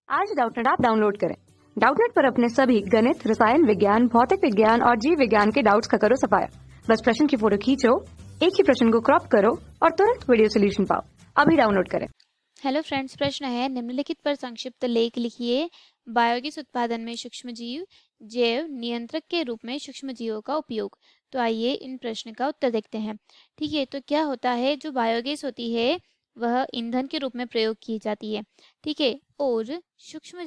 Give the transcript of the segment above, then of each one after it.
आज Doubtnut app download करें। Doubtnut पर अपने सभी गणित, रसायन विज्ञान, भौतिक विज्ञान और जीव विज्ञान के डाउट्स का करो सफाया। बस प्रश्न की फोटो खींचो, एक ही प्रश्न को क्रॉप करो और तुरंत वीडियो सोल्यूशन पाओ। अभी डाउनलोड करें। हेलो फ्रेंड्स, प्रश्न है निम्नलिखित पर संक्षिप्त लेख लिखिए। बायोगैस उत्पादन में सूक्ष्मजीव जैव नियंत्रक के रूप में सूक्ष्मजीवों का उपयोग। तो आइए इन प्रश्न का उत्तर देखते हैं। ठीक है, तो क्या होता है, जो बायोगैस होती है वह ईंधन के रूप में प्रयोग की जाती है। ठीक है, और सूक्ष्म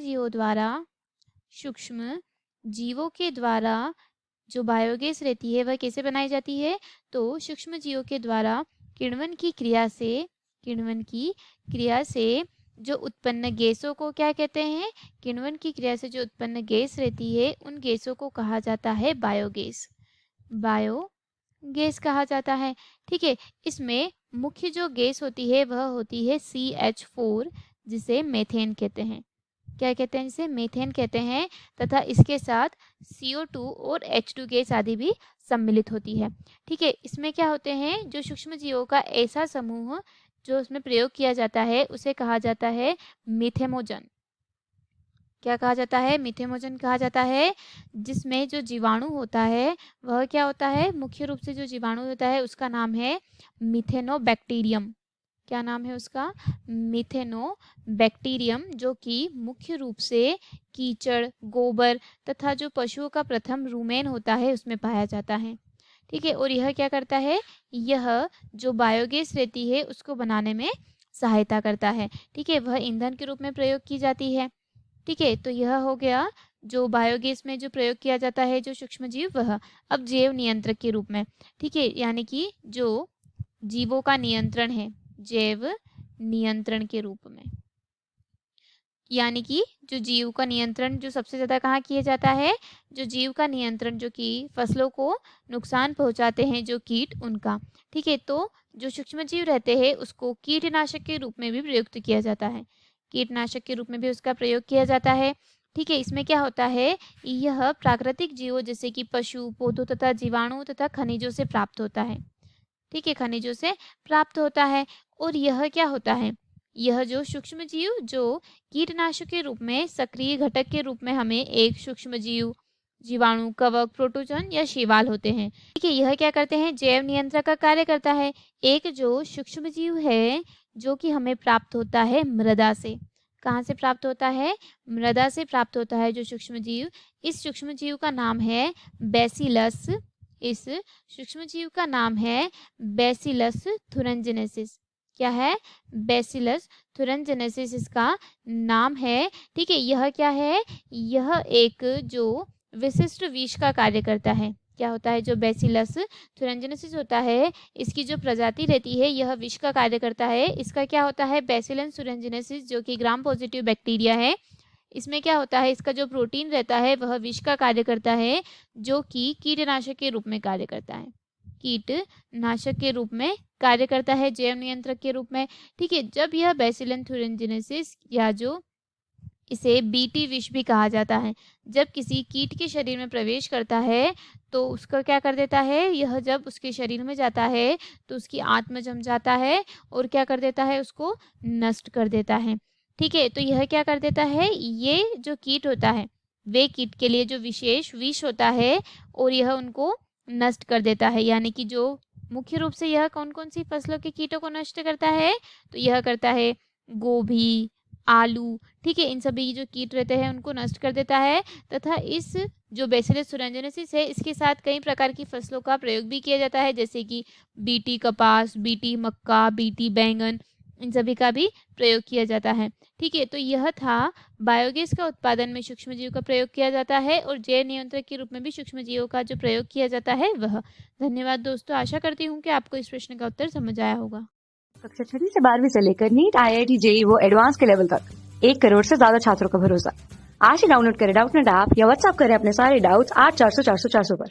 जीवों के द्वारा जो बायोगैस रहती है वह कैसे बनाई जाती है, तो सूक्ष्म जीवों के द्वारा किण्वन की क्रिया से जो उत्पन्न गैसों को क्या कहते हैं, किण्वन की क्रिया से जो उत्पन्न गैस रहती है उन गैसों को कहा जाता है बायोगैस कहा जाता है। ठीक है, इसमें मुख्य जो गैस होती है वह होती है CH4, जिसे मीथेन कहते हैं। क्या कहते हैं, जिसे मीथेन कहते हैं, तथा इसके साथ CO2 और H2 गैस आदि भी सम्मिलित होती है। ठीक है, इसमें क्या होते हैं, जो सूक्ष्म जीवों का ऐसा समूह जो उसमें प्रयोग किया जाता है उसे कहा जाता है मीथेमोजन। क्या कहा जाता है, मीथेमोजन कहा जाता है। जिसमें जो जीवाणु होता है वह क्या होता है, मुख्य रूप से जो जीवाणु होता है उसका नाम है मिथेनोबैक्टीरियम। क्या नाम है उसका, मिथेनोबैक्टीरियम, जो कि मुख्य रूप से कीचड़, गोबर तथा जो पशुओं का प्रथम रूमेन होता है उसमें पाया जाता है। ठीक है, और यह क्या करता है, यह जो बायोगैस रहती है उसको बनाने में सहायता करता है। ठीक है, वह ईंधन के रूप में प्रयोग की जाती है। ठीक है, तो यह हो गया जो बायोगैस में जो प्रयोग किया जाता है जो सूक्ष्मजीव, वह अब जैव नियंत्रक के रूप में। ठीक है, यानी कि जो जीवों का नियंत्रण है जैव नियंत्रण के रूप में, यानी कि जो जीव का नियंत्रण जो सबसे ज्यादा कहाँ किया जाता है, जो जीव का नियंत्रण जो कि फसलों को नुकसान पहुंचाते हैं जो कीट, उनका। ठीक है, तो जो सूक्ष्म जीव रहते हैं उसको कीटनाशक के रूप में भी प्रयुक्त किया जाता है। कीटनाशक के रूप में भी उसका प्रयोग किया जाता है। ठीक है, इसमें क्या होता है, यह प्राकृतिक जीवों जैसे कि पशु, पौधों तथा जीवाणु तथा खनिजों से प्राप्त होता है। ठीक है, खनिजों से प्राप्त होता है। और यह क्या होता है, यह जो सूक्ष्म जीव जो कीटनाशक के रूप में सक्रिय घटक के रूप में हमें एक सूक्ष्म जीव, जीवाणु, कवक, प्रोटोजन या शैवाल होते हैं। ठीक है, यह क्या करते हैं, जैव नियंत्रक का कार्य करता है। एक जो सूक्ष्म जीव है जो कि हमें प्राप्त होता है मृदा से। कहाँ से प्राप्त होता है, मृदा से प्राप्त होता है जो सूक्ष्म जीव। इस सूक्ष्म जीव का नाम है बैसिलस। इस सूक्ष्म जीव का नाम है बैसिलस थुरंजेनेसिस। क्या है, बैसिलस थुरंजेनेसिस इसका नाम है। ठीक है, यह क्या है, यह एक जो विशिष्ट विष का कार्य करता है। क्या होता है, जो बैसिलस थुरंजेनेसिस होता है इसकी जो प्रजाति रहती है यह विष का कार्य करता है। इसका क्या होता है, बैसिलस थुरंजेनेसिस जो कि ग्राम पॉजिटिव बैक्टीरिया है। इसमें क्या होता है, इसका जो प्रोटीन रहता है वह विष का कार्य करता है, जो कि कीटनाशक के रूप में कार्य करता है। कीटनाशक के रूप में कार्य करता है, जैव नियंत्रक के रूप में। ठीक है, जब यह बैसिलस थुरंजेनेसिस या जो इसे बीटी विष भी कहा जाता है, जब किसी कीट के शरीर में प्रवेश करता है तो उसका क्या कर देता है, यह जब उसके शरीर में जाता है तो उसकी आत्मा जम जाता है और क्या कर देता है, उसको नष्ट कर देता है। ठीक है, तो यह क्या कर देता है, ये जो कीट होता है वे कीट के लिए जो विशेष विष होता है और यह उनको नष्ट कर देता है। यानी कि जो मुख्य रूप से यह कौन कौन सी फसलों के कीटों को नष्ट करता है, तो यह करता है गोभी, आलू। ठीक है, इन सभी जो कीट रहते हैं उनको नष्ट कर देता है। तथा इस जो बैसिलस थुरंजेनेसिस है इसके साथ कई प्रकार की फसलों का प्रयोग भी किया जाता है, जैसे कि बीटी कपास, बीटी मक्का, बीटी बैंगन, इन सभी का भी प्रयोग किया जाता है। ठीक है, तो यह था बायोगैस का उत्पादन में सूक्ष्मजीव का प्रयोग किया जाता है और जैव नियंत्रक के रूप में भी सूक्ष्मजीवों का जो प्रयोग किया जाता है वह। धन्यवाद दोस्तों, आशा करती हूँ कि आपको इस प्रश्न का उत्तर समझ आया होगा। कक्षा 6 से 12वीं से लेकर नीट, IIT, JEE वो एडवांस के लेवल तक 1 करोड़ से ज्यादा छात्रों का भरोसा। आज ही डाउनलोड करें डाउटनेट ऐप या व्हाट्सएप करें अपने सारे डाउट्स 8400 400 400 पर।